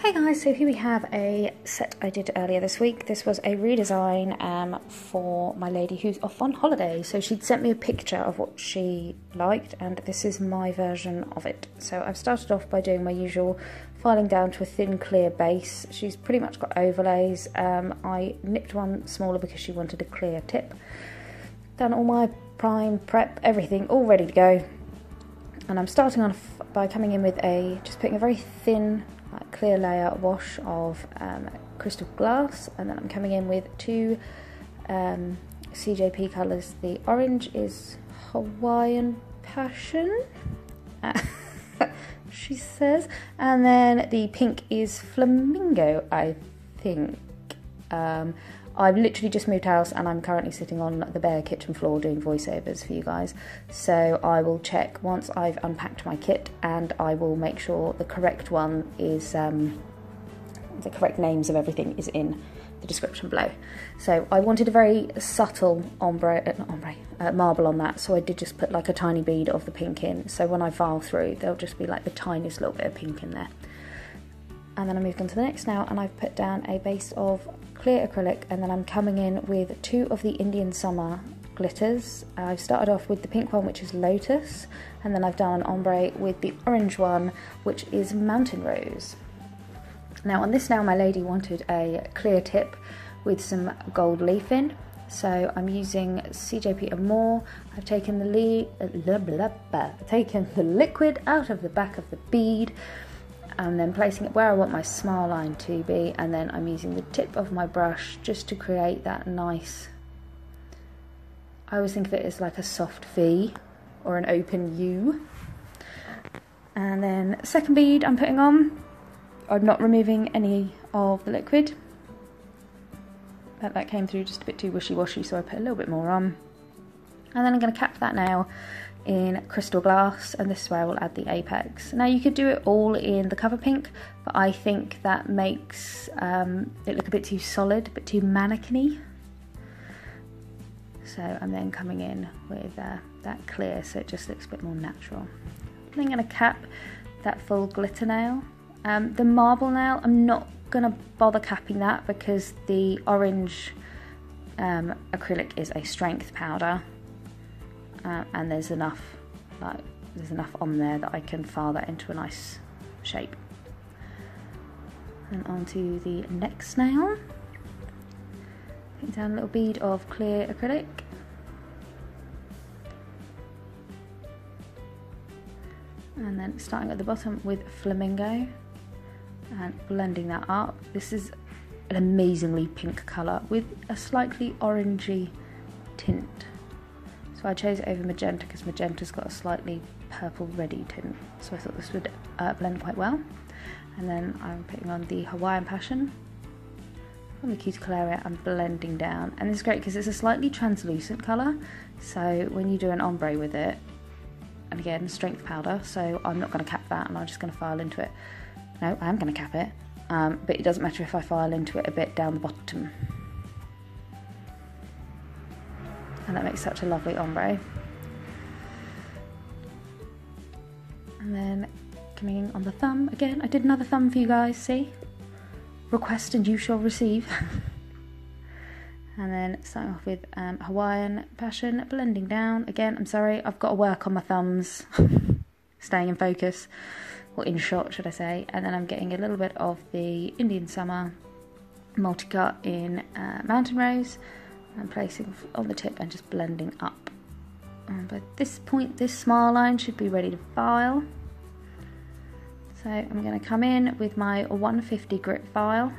Hi guys, so here we have a set I did earlier this week. This was a redesign for my lady who's off on holiday. So she'd sent me a picture of what she liked and this is my version of it. So I've started off by doing my usual filing down to a thin clear base. She's pretty much got overlays. I nipped one smaller because she wanted a clear tip. Done all my prime, prep, everything all ready to go. And I'm starting off by coming in with just putting a very thin clear layer wash of crystal glass, and then I'm coming in with two CJP colours. The orange is Hawaiian Passion, she says, and then the pink is Flamingo, I think. I've literally just moved house and I'm currently sitting on the bare kitchen floor doing voiceovers for you guys. So I will check once I've unpacked my kit and I will make sure the correct one is, the correct names of everything is in the description below. So I wanted a very subtle marble on that, so I did just put like a tiny bead of the pink in. So when I file through, there'll just be like the tiniest little bit of pink in there. And then I moved on to the next now, and I've put down a base of clear acrylic, and then I'm coming in with two of the Indian Summer glitters. I've started off with the pink one, which is Lotus, and then I've done an ombre with the orange one, which is Mountain Rose. Now on this my lady wanted a clear tip with some gold leaf in, so I'm using CJP Amor. I've taken the liquid out of the back of the bead, and then placing it where I want my smile line to be, and then I'm using the tip of my brush just to create that nice, I always think of it as like a soft V or an open U. And then second bead I'm putting on, I'm not removing any of the liquid, but that came through just a bit too wishy-washy, so I put a little bit more on. And then I'm going to cap that now in crystal glass, and this is where I will add the apex. Now you could do it all in the cover pink, but I think that makes it look a bit too solid, a bit too mannequin-y. So I'm then coming in with that clear, so it just looks a bit more natural. I'm then going to cap that full glitter nail. The marble nail, I'm not going to bother capping that because the orange acrylic is a strength powder. And there's enough on there that I can file that into a nice shape. And onto the next nail. Put down a little bead of clear acrylic. And then starting at the bottom with Flamingo and blending that up. This is an amazingly pink colour with a slightly orangey tint. So I chose it over magenta because magenta's got a slightly purple reddy tint, so I thought this would blend quite well. And then I'm putting on the Hawaiian Passion from the cuticle area and blending down. And this is great because it's a slightly translucent colour, so when you do an ombre with it, and again strength powder, so I'm not going to cap that and I'm just going to file into it. No, I am going to cap it, but it doesn't matter if I file into it a bit down the bottom. And that makes such a lovely ombre. And then coming in on the thumb again, I did another thumb for you guys, see? Request and you shall receive. And then starting off with Hawaiian Passion, blending down. Again, I'm sorry, I've got to work on my thumbs, staying in focus, or in shot should I say. And then I'm getting a little bit of the Indian Summer multi-cut in Mountain Rose, and placing on the tip and just blending up. And by this point, this smile line should be ready to file. So I'm going to come in with my 150 grit file,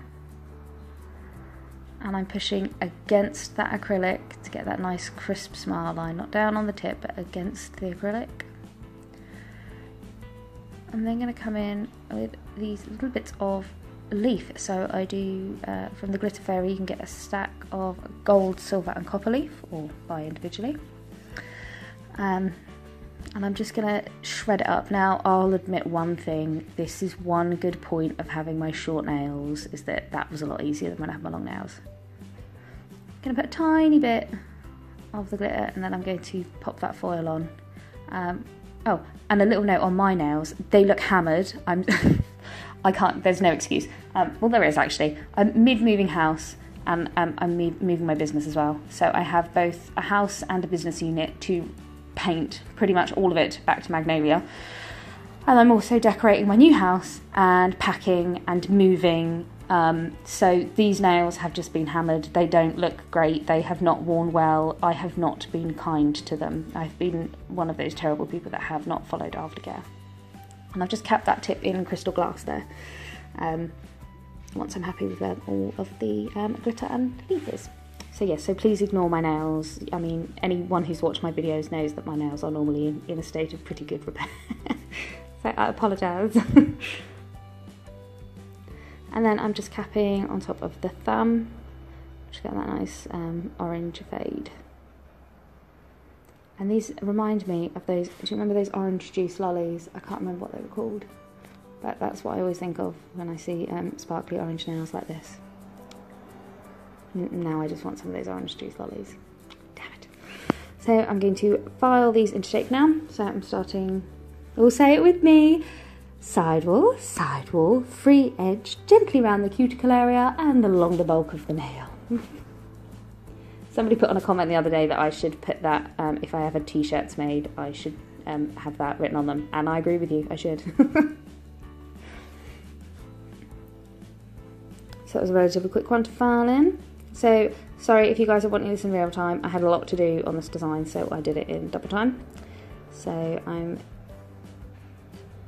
and I'm pushing against that acrylic to get that nice crisp smile line, not down on the tip, but against the acrylic. I'm then going to come in with these little bits of leaf. So I do, from the Glitter Fairy, you can get a stack of gold, silver and copper leaf, or buy individually. And I'm just going to shred it up. Now I'll admit one thing, this is one good point of having my short nails, is that was a lot easier than when I have my long nails. I'm going to put a tiny bit of the glitter and then I'm going to pop that foil on. Oh, and a little note on my nails. They look hammered. I can't, there's no excuse. Well, there is actually. I'm mid-moving house and I'm moving my business as well. So I have both a house and a business unit to paint pretty much all of it back to Magnolia. And I'm also decorating my new house and packing and moving. So these nails have just been hammered. They don't look great. They have not worn well. I have not been kind to them. I've been one of those terrible people that have not followed aftercare. And I've just kept that tip in crystal glass there. Once I'm happy with all of the glitter and leafers. So yes, so please ignore my nails. I mean, anyone who's watched my videos knows that my nails are normally in a state of pretty good repair. So I apologise. And then I'm just capping on top of the thumb. Just get that nice orange fade. And these remind me of those, do you remember those orange juice lollies? I can't remember what they were called. But that's what I always think of when I see sparkly orange nails like this. Now I just want some of those orange juice lollies. Damn it. So I'm going to file these into shape now. So I'm starting, all say it with me. Sidewall, free edge, gently round the cuticle area and along the bulk of the nail. Somebody put on a comment the other day that I should put that, if I ever t-shirts made, I should have that written on them. And I agree with you, I should. So it was a relatively quick one to file in. So, sorry if you guys are wanting this in real time. I had a lot to do on this design, so I did it in double time. So I'm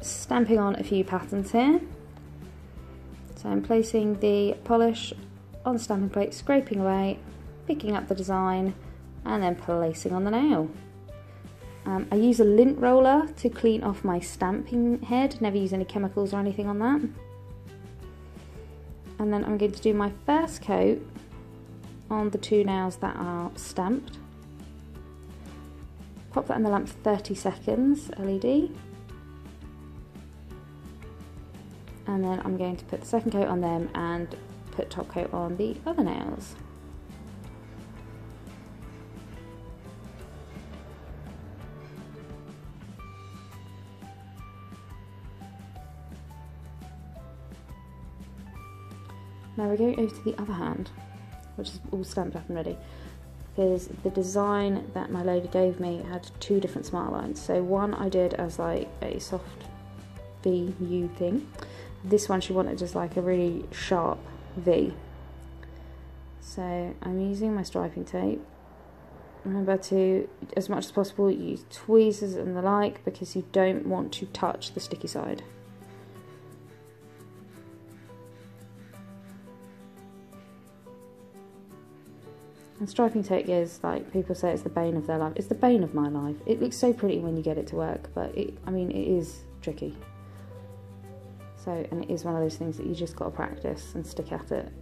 stamping on a few patterns here. So I'm placing the polish on the stamping plate, scraping away, picking up the design, and then placing on the nail. I use a lint roller to clean off my stamping head, never use any chemicals or anything on that. And then I'm going to do my first coat on the two nails that are stamped. Pop that in the lamp for 30 seconds, LED. And then I'm going to put the second coat on them and put top coat on the other nails. Now we're going over to the other hand, which is all stamped up and ready, because the design that my lady gave me had two different smart lines. So one I did as like a soft V U thing. This one she wanted just like a really sharp V. So I'm using my striping tape. Remember to, as much as possible, use tweezers and the like, because you don't want to touch the sticky side. And striping tape is, like people say, it's the bane of their life. It's the bane of my life. It looks so pretty when you get it to work, but I mean, it is tricky. So, and it is one of those things that you just got to practice and stick at it.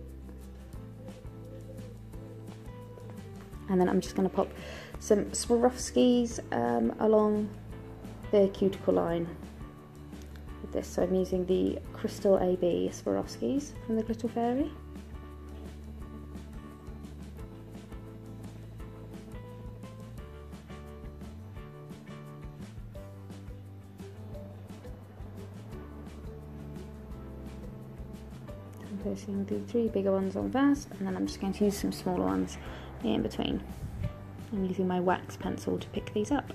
And then I'm just going to pop some Swarovskis along the cuticle line with this. So I'm using the Crystal AB Swarovskis from the Glitter Fairy. Placing the three bigger ones on first, and then I'm just going to use some smaller ones in between. I'm using my wax pencil to pick these up.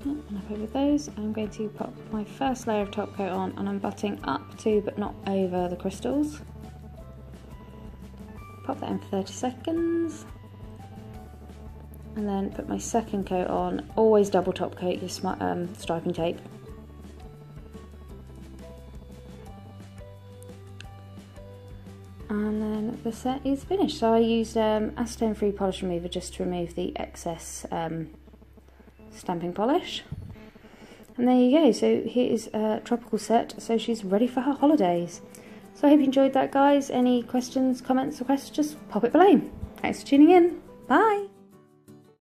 And happy with those, I'm going to pop my first layer of top coat on, and I'm butting up to but not over the crystals. Pop that in for 30 seconds. And then put my second coat on. Always double top coat your striping tape. And then the set is finished. So I used acetone free polish remover just to remove the excess stamping polish. And there you go. So here is a tropical set. So she's ready for her holidays. So I hope you enjoyed that, guys. Any questions, comments, requests, just pop it below. Thanks for tuning in. Bye.